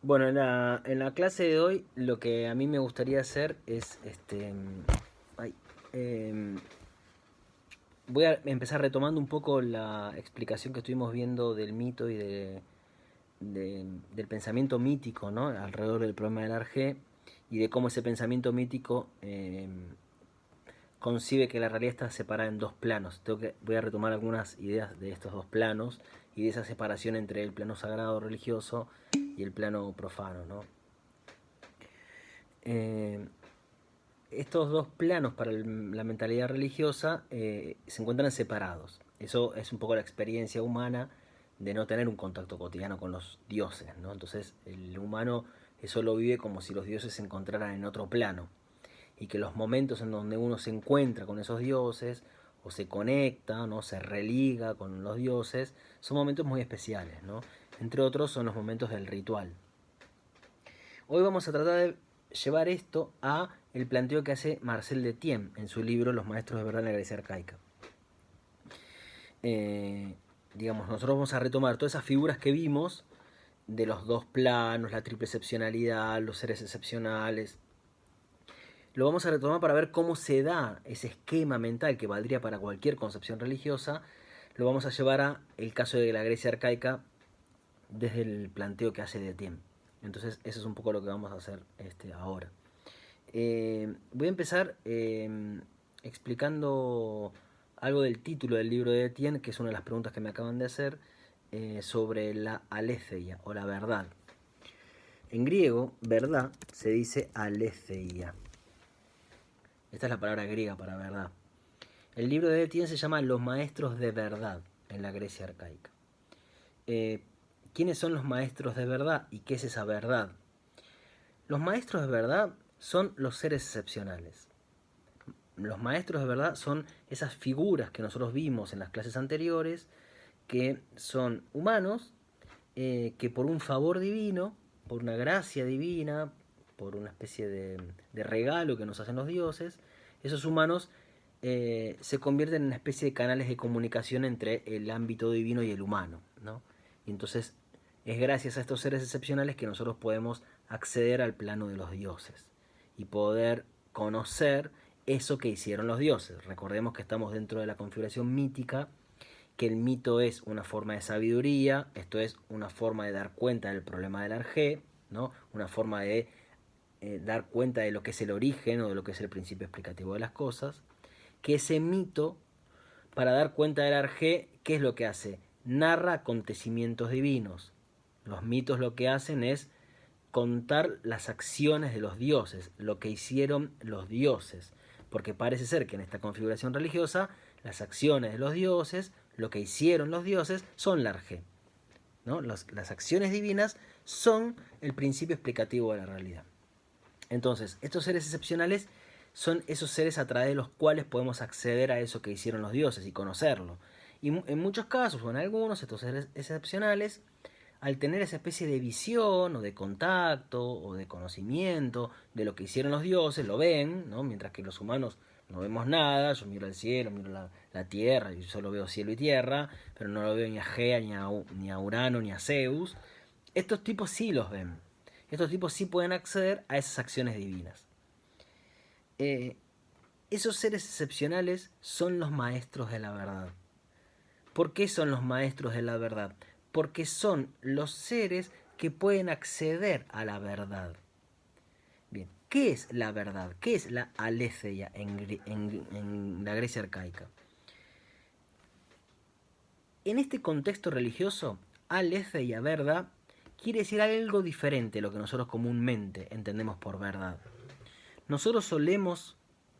Bueno, en la clase de hoy lo que a mí me gustaría hacer es, ay, em, voy a empezar retomando un poco la explicación que estuvimos viendo del mito y del pensamiento mítico, ¿no? Alrededor del problema del Arjé y de cómo ese pensamiento mítico concibe que la realidad está separada en dos planos. Voy a retomar algunas ideas de estos dos planos y de esa separación entre el plano sagrado religioso y el plano profano, ¿no? Eh, Estos dos planos para la mentalidad religiosa se encuentran separados. Eso es un poco la experiencia humana de no tener un contacto cotidiano con los dioses, ¿no? Entonces el humano eso lo vive como si los dioses se encontraran en otro plano y que los momentos en donde uno se encuentra con esos dioses o se conecta, ¿no? Se religa con los dioses, son momentos muy especiales, ¿no? Entre otros son los momentos del ritual. Hoy vamos a tratar de llevar esto a el planteo que hace Marcel Detienne en su libro Los maestros de verdad en la Grecia arcaica. Eh, digamos, nosotros vamos a retomar todas esas figuras que vimos de los dos planos, la triple excepcionalidad, los seres excepcionales. Lo vamos a retomar para ver cómo se da ese esquema mental que valdría para cualquier concepción religiosa. Lo vamos a llevar a el caso de la Grecia arcaica desde el planteo que hace Detienne. Entonces, eso es un poco lo que vamos a hacer ahora. Voy a empezar explicando algo del título del libro de Etienne, que es una de las preguntas que me acaban de hacer, sobre la aletheia o la verdad. En griego, verdad se dice aletheia. Esta es la palabra griega para verdad. El libro de Etienne se llama Los maestros de verdad en la Grecia arcaica. Eh, ¿Quiénes son los maestros de verdad y qué es esa verdad? Los maestros de verdad son los seres excepcionales. Los maestros de verdad son esas figuras que nosotros vimos en las clases anteriores, que son humanos, que por un favor divino, por una gracia divina, por una especie de regalo que nos hacen los dioses, esos humanos se convierten en una especie de canales de comunicación entre el ámbito divino y el humano, ¿no? Y entonces es gracias a estos seres excepcionales que nosotros podemos acceder al plano de los dioses y poder conocer eso que hicieron los dioses. Recordemos que estamos dentro de la configuración mítica, que el mito es una forma de sabiduría, esto es una forma de dar cuenta del problema del arjé, ¿no? Una forma de dar cuenta de lo que es el origen o de lo que es el principio explicativo de las cosas, que ese mito, para dar cuenta del arjé, ¿qué es lo que hace? Narra acontecimientos divinos. Los mitos lo que hacen es contar las acciones de los dioses, lo que hicieron los dioses, porque parece ser que en esta configuración religiosa las acciones de los dioses, lo que hicieron los dioses, son la arjé, ¿no? Las acciones divinas son el principio explicativo de la realidad. Entonces, estos seres excepcionales son esos seres a través de los cuales podemos acceder a eso que hicieron los dioses y conocerlo. Y en muchos casos, o en algunos, estos seres excepcionales, al tener esa especie de visión o de contacto o de conocimiento de lo que hicieron los dioses, lo ven, ¿no? Mientras que los humanos no vemos nada, yo miro el cielo, miro la tierra, y solo veo cielo y tierra, pero no lo veo ni a Gea, ni a Urano, ni a Zeus. Estos tipos sí los ven. Estos tipos sí pueden acceder a esas acciones divinas. Eh, Esos seres excepcionales son los maestros de la verdad. ¿Por qué son los maestros de la verdad? Porque son los seres que pueden acceder a la verdad. Bien, ¿qué es la verdad? ¿Qué es la aletheia en la Grecia arcaica? En este contexto religioso, aletheia, verdad, quiere decir algo diferente de lo que nosotros comúnmente entendemos por verdad. Nosotros solemos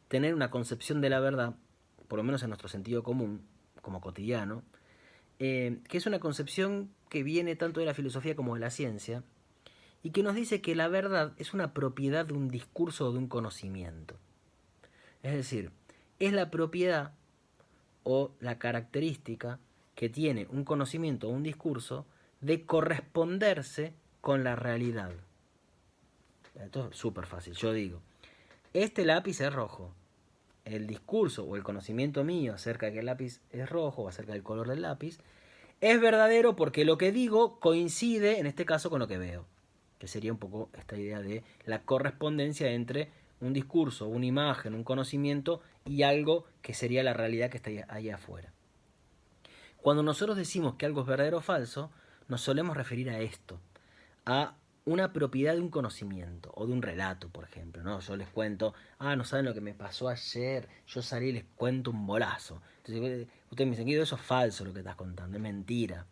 tener una concepción de la verdad, por lo menos en nuestro sentido común, como cotidiano, que es una concepción que viene tanto de la filosofía como de la ciencia, y que nos dice que la verdad es una propiedad de un discurso o de un conocimiento. Es decir, es la propiedad o la característica que tiene un conocimiento o un discurso de corresponderse con la realidad. Esto es súper fácil. Yo digo, este lápiz es rojo. El discurso o el conocimiento mío acerca de que el lápiz es rojo o acerca del color del lápiz es verdadero porque lo que digo coincide, en este caso, con lo que veo. que sería un poco esta idea de la correspondencia entre un discurso, una imagen, un conocimiento y algo que sería la realidad que está ahí afuera. Cuando nosotros decimos que algo es verdadero o falso, nos solemos referir a esto, a una propiedad de un conocimiento o de un relato, por ejemplo, ¿no? Yo les cuento, no saben lo que me pasó ayer, yo salí y les cuento un bolazo. Entonces ustedes me dicen, Guido, eso es falso lo que estás contando, es mentira.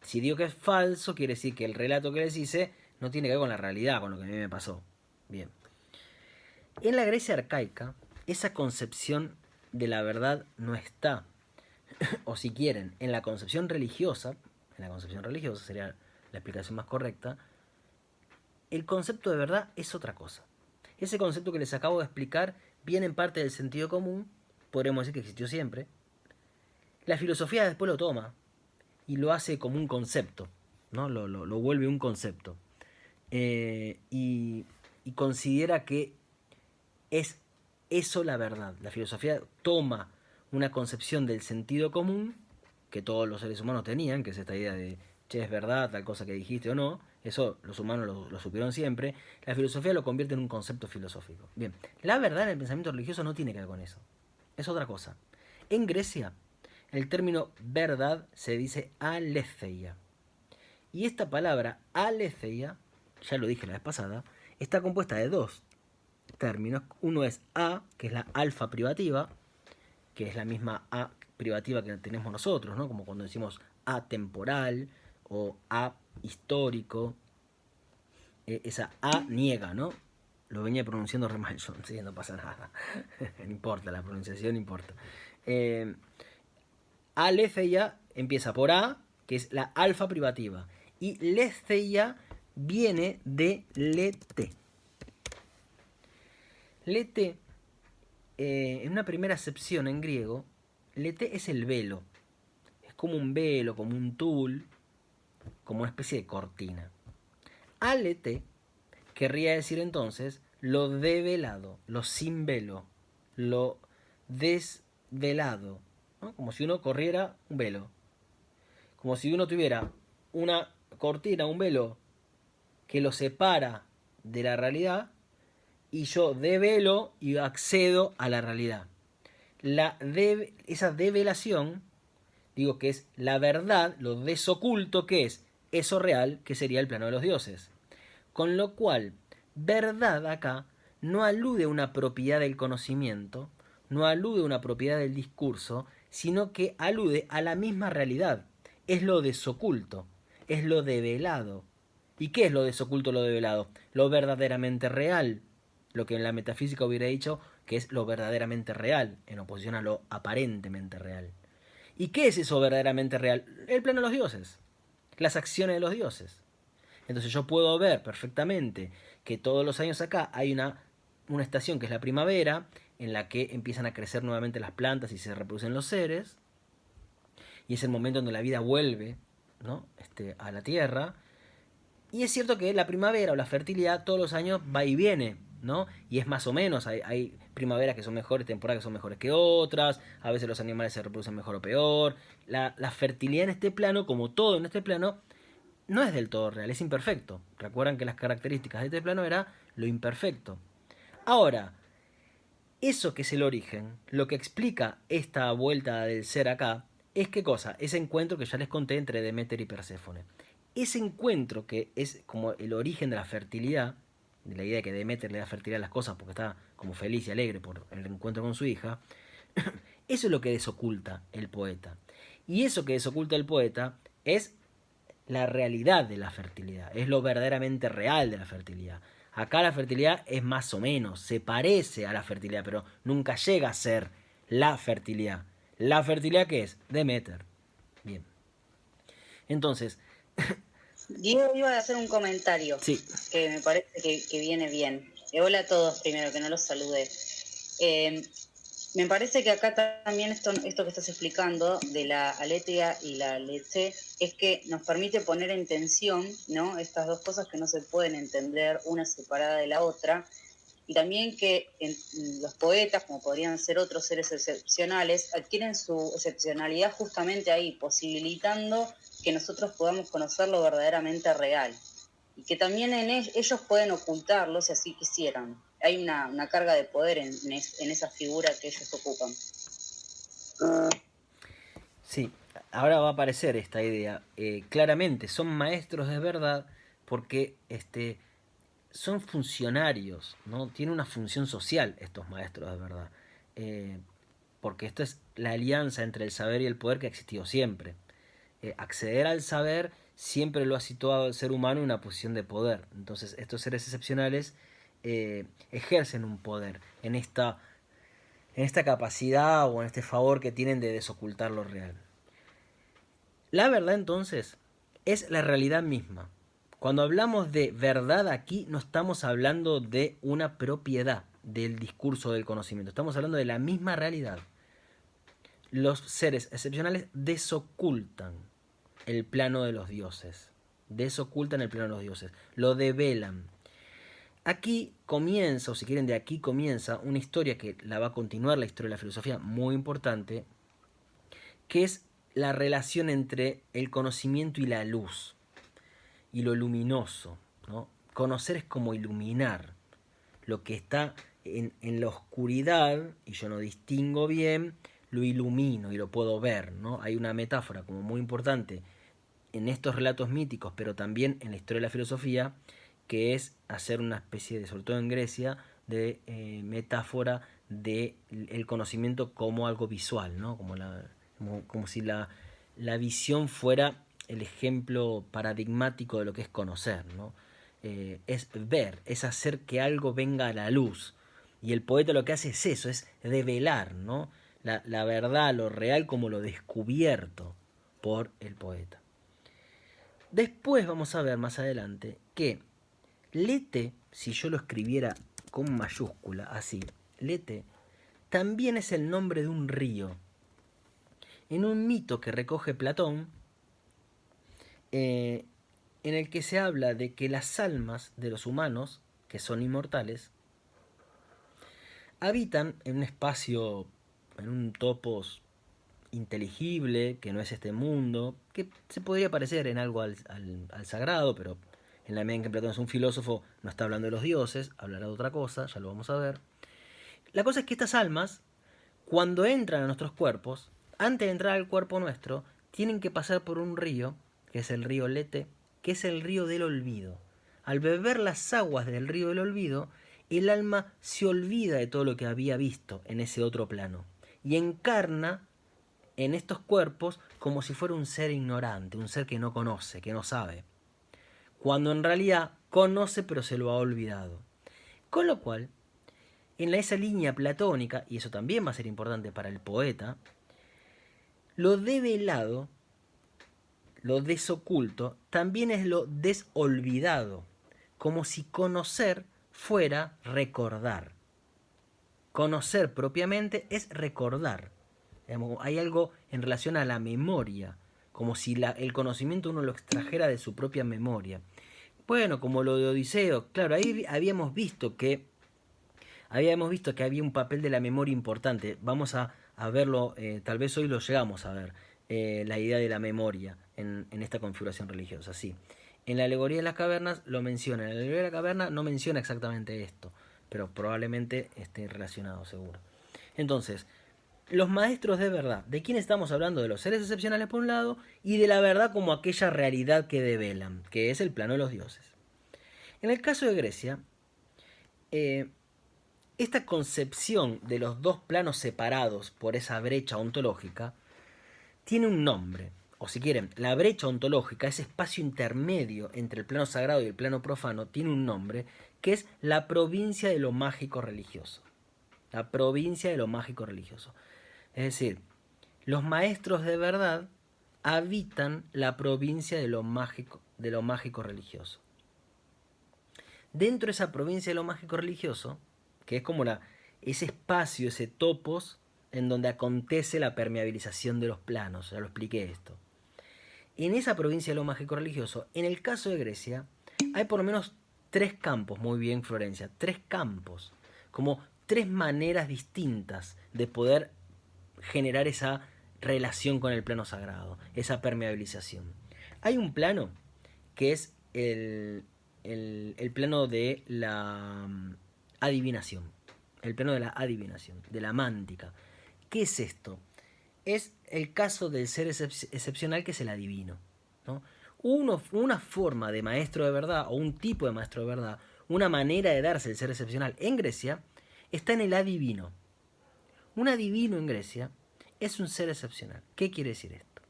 Si digo que es falso, quiere decir que el relato que les hice no tiene que ver con la realidad, con lo que a mí me pasó. Bien. En la Grecia arcaica, esa concepción de la verdad no está. O si quieren, en la concepción religiosa sería la explicación más correcta, el concepto de verdad es otra cosa. Ese concepto que les acabo de explicar viene en parte del sentido común, podríamos decir que existió siempre. La filosofía después lo toma y lo hace como un concepto, ¿no? Lo vuelve un concepto. Y considera que es eso la verdad. La filosofía toma una concepción del sentido común que todos los seres humanos tenían, que es esta idea de, che, es verdad, tal cosa que dijiste o no, eso los humanos lo supieron siempre, la filosofía lo convierte en un concepto filosófico. Bien, la verdad en el pensamiento religioso no tiene que ver con eso, es otra cosa. En Grecia, el término verdad se dice aletheia. Y esta palabra aletheia, ya lo dije la vez pasada, está compuesta de dos términos. Uno es a, que es la alfa privativa, que es la misma a privativa que tenemos nosotros, ¿no? Como cuando decimos atemporal o a histórico. Esa a niega, ¿no? Lo venía pronunciando re mal yo, sí, no pasa nada. No importa, la pronunciación no importa. Aletheia empieza por a, que es la alfa privativa. Y letheia viene de lete. Lete, en una primera acepción en griego, lete es el velo. Es como un velo, como un tul, como una especie de cortina. Alete querría decir entonces lo develado, lo sin velo, lo desvelado, ¿no? Como si uno corriera un velo. Como si uno tuviera una cortina, un velo que lo separa de la realidad y yo develo y accedo a la realidad. Esa develación, digo que es la verdad, lo desoculto que es eso real, que sería el plano de los dioses. Con lo cual, verdad acá no alude a una propiedad del conocimiento, no alude a una propiedad del discurso, sino que alude a la misma realidad. Es lo desoculto, es lo develado. ¿Y qué es lo desoculto, lo develado? Lo verdaderamente real, lo que en la metafísica hubiera dicho que es lo verdaderamente real, en oposición a lo aparentemente real. ¿Y qué es eso verdaderamente real? El plano de los dioses, las acciones de los dioses. Entonces yo puedo ver perfectamente que todos los años acá hay una estación que es la primavera, en la que empiezan a crecer nuevamente las plantas y se reproducen los seres, y es el momento donde la vida vuelve, ¿no? A la tierra. Y es cierto que la primavera o la fertilidad todos los años va y viene, ¿no? Y es más o menos, hay primaveras que son mejores, temporadas que son mejores que otras, a veces los animales se reproducen mejor o peor. La fertilidad en este plano, como todo en este plano, no es del todo real, es imperfecto. Recuerdan que las características de este plano era lo imperfecto. Ahora, eso que es el origen, lo que explica esta vuelta del ser acá, es qué cosa, ese encuentro que ya les conté entre Deméter y Perséfone. Ese encuentro que es como el origen de la fertilidad, de la idea de que Deméter le da fertilidad a las cosas porque está como feliz y alegre por el encuentro con su hija, eso es lo que desoculta el poeta. Y eso que desoculta el poeta es la realidad de la fertilidad, es lo verdaderamente real de la fertilidad. Acá la fertilidad es más o menos, se parece a la fertilidad, pero nunca llega a ser la fertilidad. ¿La fertilidad qué es? Deméter. Bien. Entonces, Diego iba a hacer un comentario sí. que me parece que viene bien. Hola a todos primero, que no los saludé. Me parece que acá también esto que estás explicando de la aletheia y la leche es que nos permite poner en tensión, ¿no? Estas dos cosas que no se pueden entender una separada de la otra, y también que los poetas, como podrían ser otros seres excepcionales, adquieren su excepcionalidad justamente ahí, posibilitando que nosotros podamos conocer lo verdaderamente real. y que también ellos pueden ocultarlo si así quisieran. Hay una carga de poder en esa figura que ellos ocupan. Sí, ahora va a aparecer esta idea. Claramente son maestros de verdad porque son funcionarios, ¿no? Tienen una función social estos maestros de verdad. Eh, Porque esto es la alianza entre el saber y el poder que ha existido siempre. Acceder al saber siempre lo ha situado al ser humano en una posición de poder. Entonces estos seres excepcionales ejercen un poder en esta capacidad o en este favor que tienen de desocultar lo real. La verdad entonces es la realidad misma. Cuando hablamos de verdad aquí no estamos hablando de una propiedad del discurso del conocimiento, estamos hablando de la misma realidad. Los seres excepcionales desocultan el plano de los dioses, desocultan el plano de los dioses, lo develan. Aquí comienza, o si quieren de aquí comienza, una historia que la va a continuar la historia de la filosofía, muy importante, que es la relación entre el conocimiento y la luz, y lo luminoso, ¿no? Conocer es como iluminar lo que está en la oscuridad, y yo no distingo bien, lo ilumino y lo puedo ver, ¿no? Hay una metáfora como muy importante en estos relatos míticos, pero también en la historia de la filosofía, que es hacer una especie de, sobre todo en Grecia, de metáfora de el conocimiento como algo visual, ¿no? Como si la visión fuera el ejemplo paradigmático de lo que es conocer, ¿no? Es ver, es hacer que algo venga a la luz. Y el poeta lo que hace es eso, es develar, ¿no? La verdad, lo real como lo descubierto por el poeta. Después vamos a ver más adelante que Lete, si yo lo escribiera con mayúscula, así, Lete, también es el nombre de un río. En un mito que recoge Platón, en el que se habla de que las almas de los humanos, que son inmortales, habitan en un espacio, en un topos inteligible, que no es este mundo, que se podría parecer en algo al sagrado, pero en la medida en que Platón es un filósofo, no está hablando de los dioses, hablará de otra cosa, ya lo vamos a ver. La cosa es que estas almas, cuando entran a nuestros cuerpos, antes de entrar al cuerpo nuestro, tienen que pasar por un río, que es el río Lete, que es el río del olvido. Al beber las aguas del río del olvido, el alma se olvida de todo lo que había visto en ese otro plano y encarna en estos cuerpos como si fuera un ser ignorante, un ser que no conoce, que no sabe, cuando en realidad conoce pero se lo ha olvidado. Con lo cual, en esa línea platónica, y eso también va a ser importante para el poeta, lo develado, lo desoculto, también es lo desolvidado, como si conocer fuera recordar. Conocer propiamente es recordar. Hay algo en relación a la memoria, como si el conocimiento uno lo extrajera de su propia memoria. Bueno, como lo de Odiseo, claro, ahí habíamos visto que había un papel de la memoria importante. Vamos a verlo, tal vez hoy lo llegamos a ver, la idea de la memoria en esta configuración religiosa, sí. En la alegoría de las cavernas lo menciona, en la alegoría de la caverna no menciona exactamente esto, pero probablemente esté relacionado seguro. Entonces, los maestros de verdad, ¿de quién estamos hablando? De los seres excepcionales por un lado y de la verdad como aquella realidad que develan, que es el plano de los dioses. En el caso de Grecia, eh, esta concepción de los dos planos separados por esa brecha ontológica tiene un nombre, o si quieren, la brecha ontológica, ese espacio intermedio entre el plano sagrado y el plano profano, tiene un nombre que es la provincia de lo mágico religioso. La provincia de lo mágico religioso. Es decir, los maestros de verdad habitan la provincia de lo mágico religioso. Dentro de esa provincia de lo mágico religioso, que es como ese espacio, ese topos, en donde acontece la permeabilización de los planos, ya lo expliqué esto. En esa provincia de lo mágico religioso, en el caso de Grecia, hay por lo menos tres campos, muy bien Florencia, tres campos, como tres maneras distintas de poder generar esa relación con el plano sagrado, esa permeabilización. Hay un plano que es el plano de la adivinación. El plano de la adivinación, de la mántica. ¿Qué es esto? Es el caso del ser excepcional que es el adivino, ¿no? Una forma de maestro de verdad, o un tipo de maestro de verdad, una manera de darse el ser excepcional en Grecia, está en el adivino. Un adivino en Grecia es un ser excepcional. ¿Qué quiere decir esto?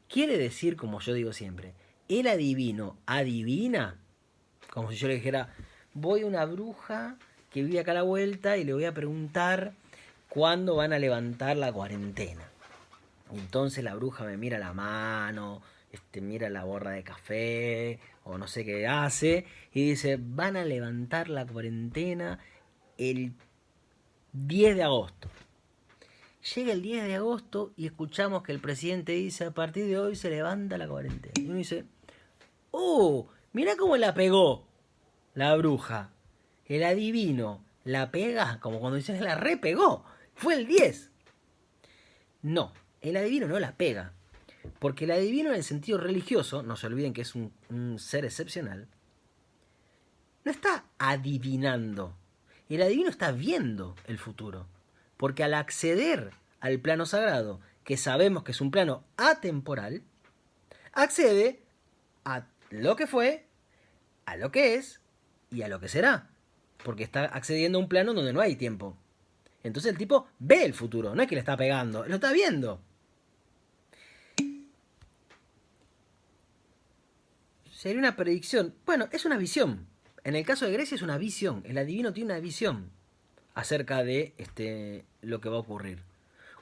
Quiere decir, como yo digo siempre, el adivino adivina, como si yo le dijera, voy a una bruja que vive acá a la vuelta y le voy a preguntar cuándo van a levantar la cuarentena. Y entonces la bruja me mira la mano, mira la borra de café, o no sé qué hace, y dice, van a levantar la cuarentena el 10 de agosto. Llega el 10 de agosto y escuchamos que el presidente dice, a partir de hoy se levanta la cuarentena. Y uno dice, ¡oh! Mirá cómo la pegó la bruja. El adivino la pega, como cuando dicen, la repegó. Fue el 10. No, el adivino no la pega. Porque el adivino en el sentido religioso, no se olviden que es un ser excepcional, no está adivinando. El adivino está viendo el futuro. Porque al acceder al plano sagrado, que sabemos que es un plano atemporal, accede a lo que fue, a lo que es y a lo que será. Porque está accediendo a un plano donde no hay tiempo. Entonces el tipo ve el futuro, no es que le está pegando, lo está viendo. Sería una predicción. Bueno, es una visión. En el caso de Grecia es una visión. El adivino tiene una visión acerca de lo que va a ocurrir.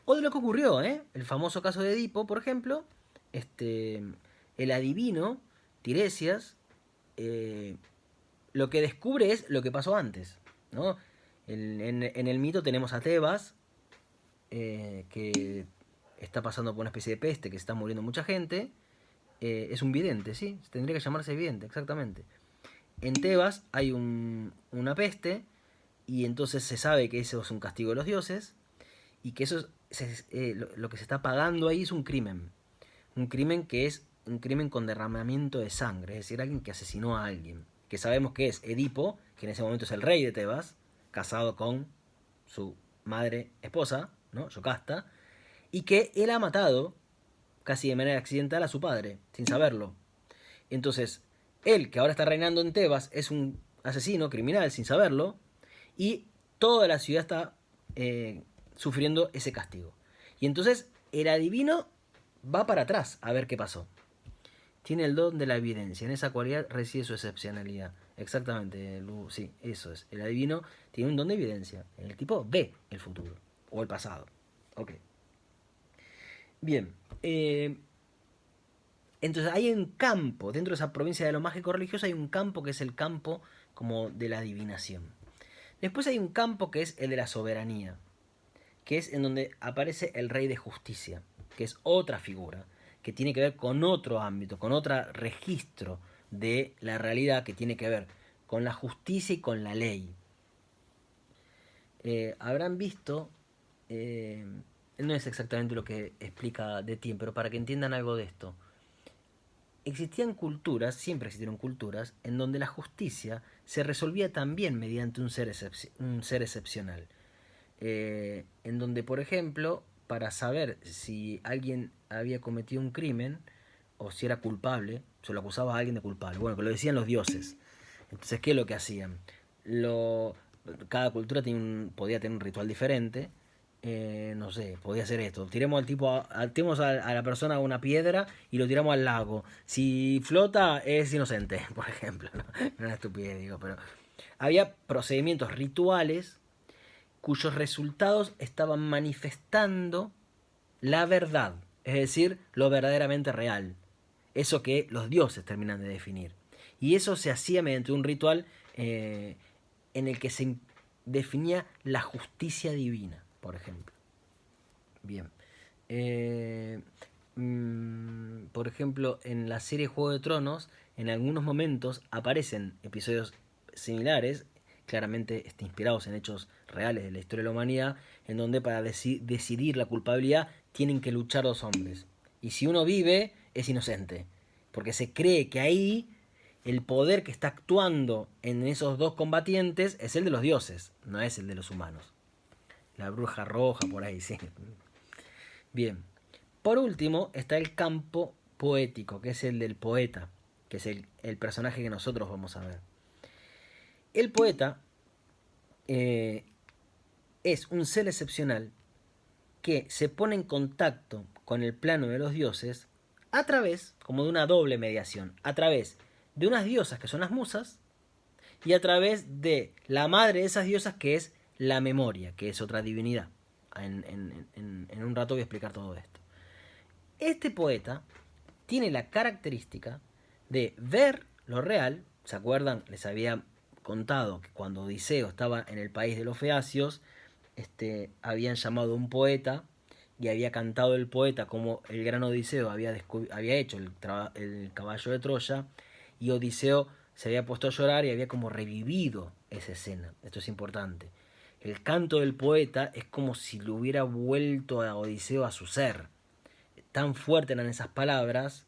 O de lo que ocurrió, ¿eh? El famoso caso de Edipo, por ejemplo. El adivino, Tiresias, lo que descubre es lo que pasó antes, ¿no? En el mito tenemos a Tebas, que está pasando por una especie de peste, que se está muriendo mucha gente. Es un vidente, ¿sí? Tendría que llamarse vidente, exactamente. En Tebas hay una peste y entonces se sabe que eso es un castigo de los dioses y que eso lo que se está pagando ahí es un crimen. Un crimen que es un crimen con derramamiento de sangre, es decir, alguien que asesinó a alguien. Que sabemos que es Edipo, que en ese momento es el rey de Tebas, casado con su madre esposa, ¿no? Yocasta, y que él ha matado casi de manera accidental a su padre, sin saberlo. Entonces, él, que ahora está reinando en Tebas, es un asesino, criminal, sin saberlo, y toda la ciudad está sufriendo ese castigo. Y entonces el adivino va para atrás a ver qué pasó. Tiene el don de la evidencia, en esa cualidad reside su excepcionalidad. Exactamente, Lu, sí, eso es. El adivino tiene un don de evidencia. El tipo ve el futuro o el pasado. Ok. Bien. Entonces hay un campo, dentro de esa provincia de lo mágico religioso hay un campo que es el campo como de la adivinación. Después hay un campo que es el de la soberanía, que es en donde aparece el rey de justicia, que es otra figura, que tiene que ver con otro ámbito, con otro registro de la realidad que tiene que ver con la justicia y con la ley. Habrán visto, no es exactamente lo que explica de ti, pero para que entiendan algo de esto, existían culturas, siempre existieron culturas, en donde la justicia se resolvía también mediante un ser excepcional. En donde, por ejemplo, para saber si alguien había cometido un crimen o si era culpable, se lo acusaba a alguien de culpable. Bueno, que lo decían los dioses. Entonces, ¿qué es lo que hacían? Cada cultura podía tener un ritual diferente. No sé, podía ser esto. Tiremos al tipo, tiremos a la persona a una piedra y lo tiramos al lago. Si flota, es inocente, por ejemplo. No, no una estupidez, digo, pero había procedimientos rituales cuyos resultados estaban manifestando la verdad, es decir, lo verdaderamente real, eso que los dioses terminan de definir. Y eso se hacía mediante un ritual en el que se definía la justicia divina, por ejemplo. Bien. Por ejemplo, en la serie Juego de Tronos, en algunos momentos aparecen episodios similares, claramente inspirados en hechos reales de la historia de la humanidad, en donde para decidir la culpabilidad tienen que luchar dos hombres. Y si uno vive, es inocente, porque se cree que ahí el poder que está actuando en esos dos combatientes es el de los dioses, no es el de los humanos. La bruja roja por ahí, sí. Bien. Por último está el campo poético, que es el del poeta, que es el personaje que nosotros vamos a ver. El poeta es un ser excepcional que se pone en contacto con el plano de los dioses a través, como de una doble mediación, a través de unas diosas que son las musas y a través de la madre de esas diosas que es la memoria, que es otra divinidad. En un rato voy a explicar todo esto. Este poeta tiene la característica de ver lo real. ¿Se acuerdan? Les había contado que cuando Odiseo estaba en el país de los feacios, habían llamado a un poeta y había cantado el poeta como el gran Odiseo había hecho el caballo de Troya, y Odiseo se había puesto a llorar y había como revivido esa escena. Esto es importante. El canto del poeta es como si le hubiera vuelto a Odiseo a su ser. Tan fuerte eran esas palabras,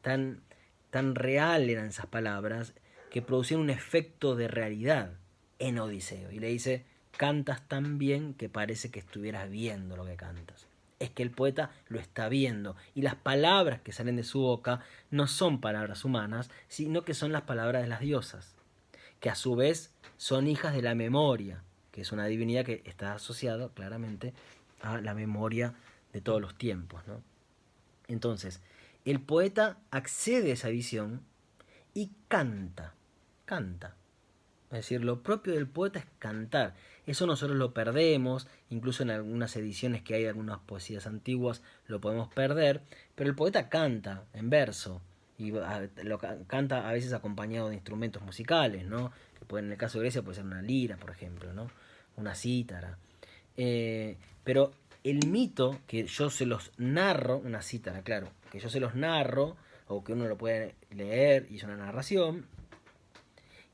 tan real eran esas palabras, que producían un efecto de realidad en Odiseo. Y le dice, cantas tan bien que parece que estuvieras viendo lo que cantas. Es que el poeta lo está viendo, y las palabras que salen de su boca no son palabras humanas, sino que son las palabras de las diosas, que a su vez son hijas de la memoria, que es una divinidad que está asociada claramente a la memoria de todos los tiempos, ¿no? Entonces, el poeta accede a esa visión y canta. Es decir, lo propio del poeta es cantar. Eso nosotros lo perdemos, incluso en algunas ediciones que hay de algunas poesías antiguas lo podemos perder, pero el poeta canta en verso, y canta a veces acompañado de instrumentos musicales, ¿no? Que en el caso de Grecia puede ser una lira, por ejemplo, ¿no? Una cítara. Pero el mito que yo se los narro, una cítara, claro, que yo se los narro, o que uno lo puede leer y es una narración,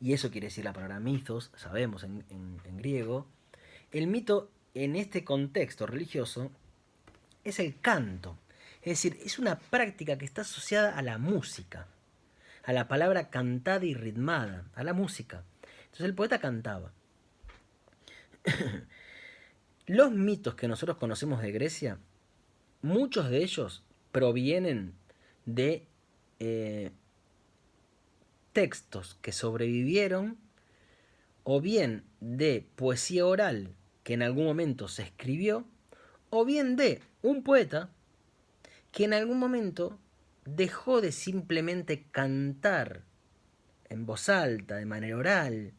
y eso quiere decir la palabra mitos, sabemos en griego. El mito en este contexto religioso es el canto, es decir, es una práctica que está asociada a la música, a la palabra cantada y ritmada, a la música. Entonces el poeta cantaba. Los mitos que nosotros conocemos de Grecia, muchos de ellos provienen de textos que sobrevivieron, o bien de poesía oral que en algún momento se escribió, o bien de un poeta que en algún momento dejó de simplemente cantar en voz alta, de manera oral,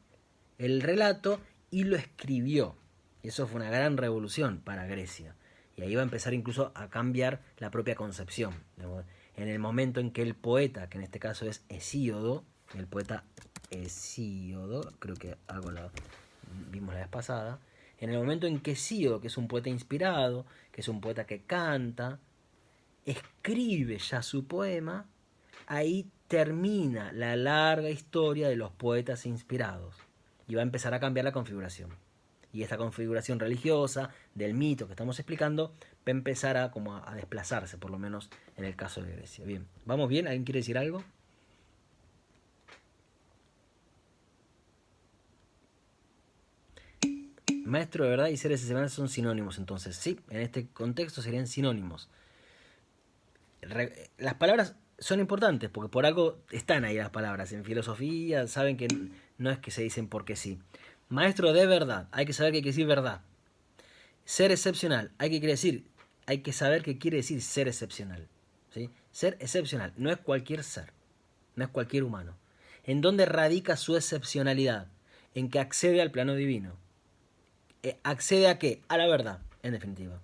el relato, y lo escribió. Y eso fue una gran revolución para Grecia. Y ahí va a empezar incluso a cambiar la propia concepción. En el momento en que el poeta, que en este caso es Hesíodo, el poeta Hesíodo, creo que algo lo vimos la vez pasada, en el momento en que Hesíodo, que es un poeta inspirado, que es un poeta que canta, escribe ya su poema, ahí termina la larga historia de los poetas inspirados. Y va a empezar a cambiar la configuración. Y esta configuración religiosa del mito que estamos explicando va a empezar a desplazarse, por lo menos en el caso de Grecia. Bien, ¿vamos bien? ¿Alguien quiere decir algo? Maestro de verdad y ser excepcional son sinónimos, entonces. Sí, en este contexto serían sinónimos. Las palabras son importantes porque por algo están ahí las palabras. En filosofía saben que no es que se dicen porque sí. Maestro de verdad, hay que saber qué quiere decir verdad. Ser excepcional, hay que saber qué quiere decir ser excepcional. ¿Sí? Ser excepcional no es cualquier ser, no es cualquier humano. ¿En dónde radica su excepcionalidad? En que accede al plano divino. ¿Accede a qué? A la verdad, en definitiva.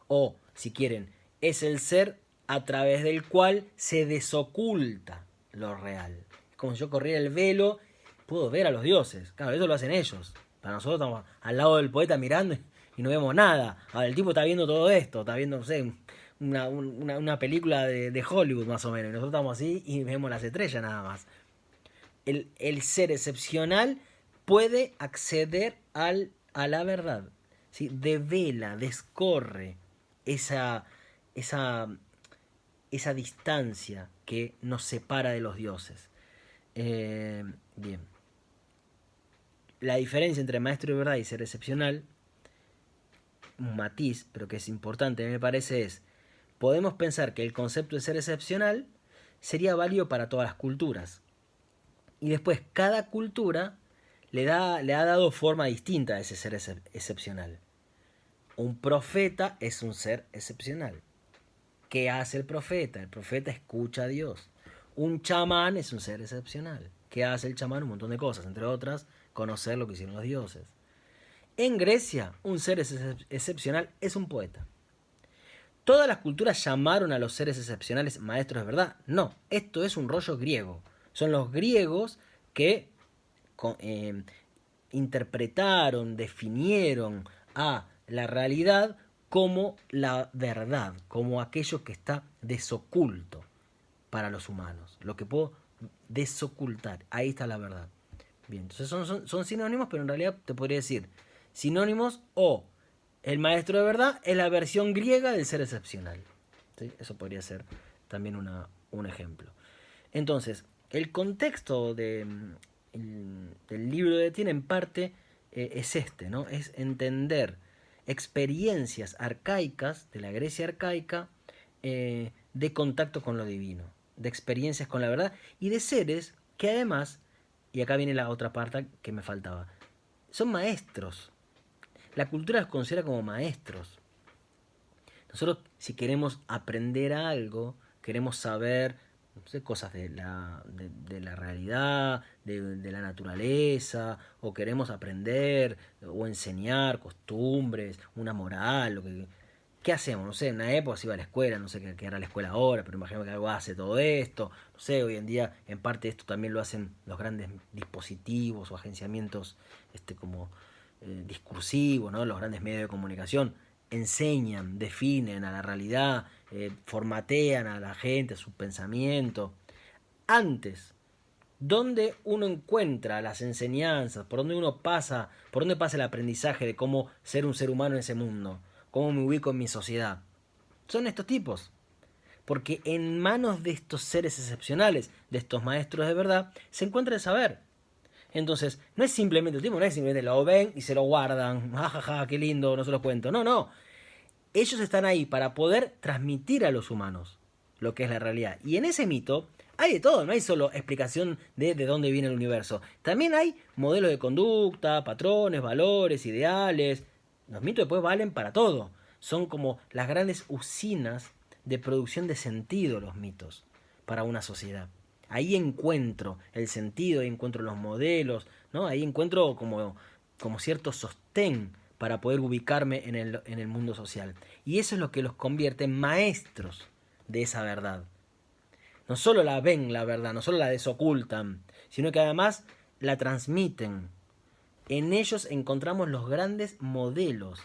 O, si quieren, es el ser a través del cual se desoculta lo real. Como si yo corriera el velo, puedo ver a los dioses. Claro, eso lo hacen ellos. Para nosotros estamos al lado del poeta mirando y no vemos nada. Ahora el tipo está viendo todo esto, está viendo, no sé, una película de Hollywood más o menos. Y nosotros estamos así y vemos las estrellas nada más. El ser excepcional puede acceder a la verdad. ¿Sí? Devela, descorre esa distancia que nos separa de los dioses. Bien. La diferencia entre maestro de verdad y ser excepcional, un matiz, pero que es importante, me parece, es, podemos pensar que el concepto de ser excepcional sería válido para todas las culturas. Y después cada cultura le ha dado forma distinta a ese ser excepcional. Un profeta es un ser excepcional. ¿Qué hace el profeta? El profeta escucha a Dios. Un chamán es un ser excepcional. ¿Qué hace el chamán? Un montón de cosas, entre otras, conocer lo que hicieron los dioses. En Grecia, un ser excepcional es un poeta. ¿Todas las culturas llamaron a los seres excepcionales maestros de verdad? No, esto es un rollo griego. Son los griegos que interpretaron, definieron a la realidad como la verdad, como aquello que está desoculto para los humanos, lo que puedo desocultar, ahí está la verdad. Bien, entonces son sinónimos, pero en realidad te podría decir sinónimos o el maestro de verdad es la versión griega del ser excepcional. ¿Sí? Eso podría ser también un ejemplo. Entonces, el contexto del libro de Etienne en parte es este, ¿no? Es entender experiencias arcaicas de la Grecia arcaica de contacto con lo divino, de experiencias con la verdad y de seres que además, y acá viene la otra parte que me faltaba, son maestros. La cultura los considera como maestros. Nosotros, si queremos aprender algo, queremos saber, no sé, cosas de la realidad, de la naturaleza, o queremos aprender o enseñar costumbres, una moral, ¿qué hacemos? No sé, en una época se iba a la escuela, no sé qué era la escuela ahora, pero imagino que algo hace todo esto. No sé, hoy en día en parte esto también lo hacen los grandes dispositivos o agenciamientos como discursivos, ¿no? Los grandes medios de comunicación enseñan, definen a la realidad, formatean a la gente, a su pensamiento. Antes, ¿dónde uno encuentra las enseñanzas? ¿Por dónde uno pasa? ¿Por dónde pasa el aprendizaje de cómo ser un ser humano en ese mundo? ¿Cómo me ubico en mi sociedad? Son estos tipos. Porque en manos de estos seres excepcionales, de estos maestros de verdad, se encuentra el saber. Entonces, no es simplemente el tipo, no es simplemente lo ven y se lo guardan. Jajaja, qué lindo, no se lo cuento. No, no. Ellos están ahí para poder transmitir a los humanos lo que es la realidad. Y en ese mito hay de todo, no hay solo explicación de dónde viene el universo. También hay modelos de conducta, patrones, valores, ideales. Los mitos después valen para todo. Son como las grandes usinas de producción de sentido los mitos para una sociedad. Ahí encuentro el sentido, ahí encuentro los modelos, ¿no? Ahí encuentro como cierto sostén para poder ubicarme en el mundo social. Y eso es lo que los convierte en maestros de esa verdad. No solo la ven la verdad, no solo la desocultan, sino que además la transmiten. En ellos encontramos los grandes modelos.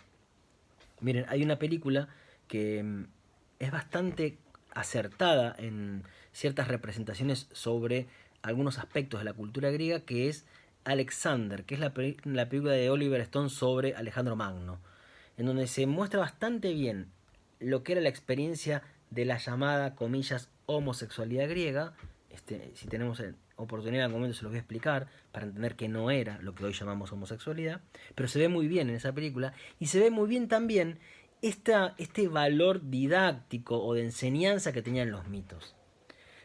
Miren, hay una película que es bastante acertada en ciertas representaciones sobre algunos aspectos de la cultura griega, que es Alexander, que es la película de Oliver Stone sobre Alejandro Magno, en donde se muestra bastante bien lo que era la experiencia de la llamada, comillas, homosexualidad griega. Si tenemos oportunidad en algún momento se los voy a explicar para entender que no era lo que hoy llamamos homosexualidad, pero se ve muy bien en esa película y se ve muy bien también este valor didáctico o de enseñanza que tenían los mitos.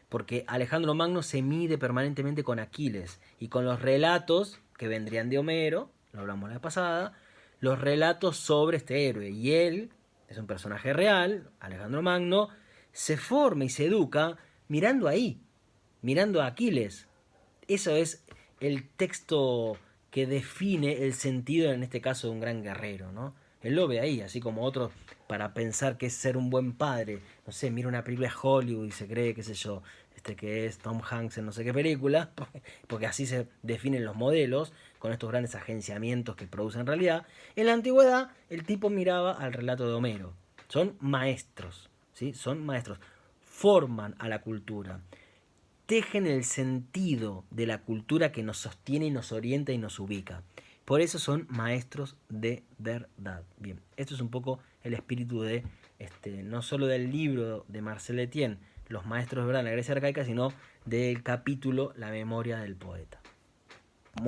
Porque Alejandro Magno se mide permanentemente con Aquiles y con los relatos que vendrían de Homero, lo hablamos la vez pasada, los relatos sobre este héroe. Y él es un personaje real, Alejandro Magno, se forma y se educa mirando ahí, mirando a Aquiles. Eso es el texto que define el sentido, en este caso, de un gran guerrero, ¿no? Él lo ve ahí, así como otros, para pensar que es ser un buen padre. No sé, mira una película de Hollywood y se cree, qué sé yo, que es Tom Hanks en no sé qué película, porque así se definen los modelos, con estos grandes agenciamientos que producen realidad. En la antigüedad, el tipo miraba al relato de Homero. Son maestros, ¿sí? Son maestros. Forman a la cultura. Tejen el sentido de la cultura que nos sostiene y nos orienta y nos ubica. Por eso son maestros de verdad. Bien, esto es un poco el espíritu no solo del libro de Marcel Etienne, Los maestros de verdad en la Grecia arcaica, sino del capítulo La memoria del poeta.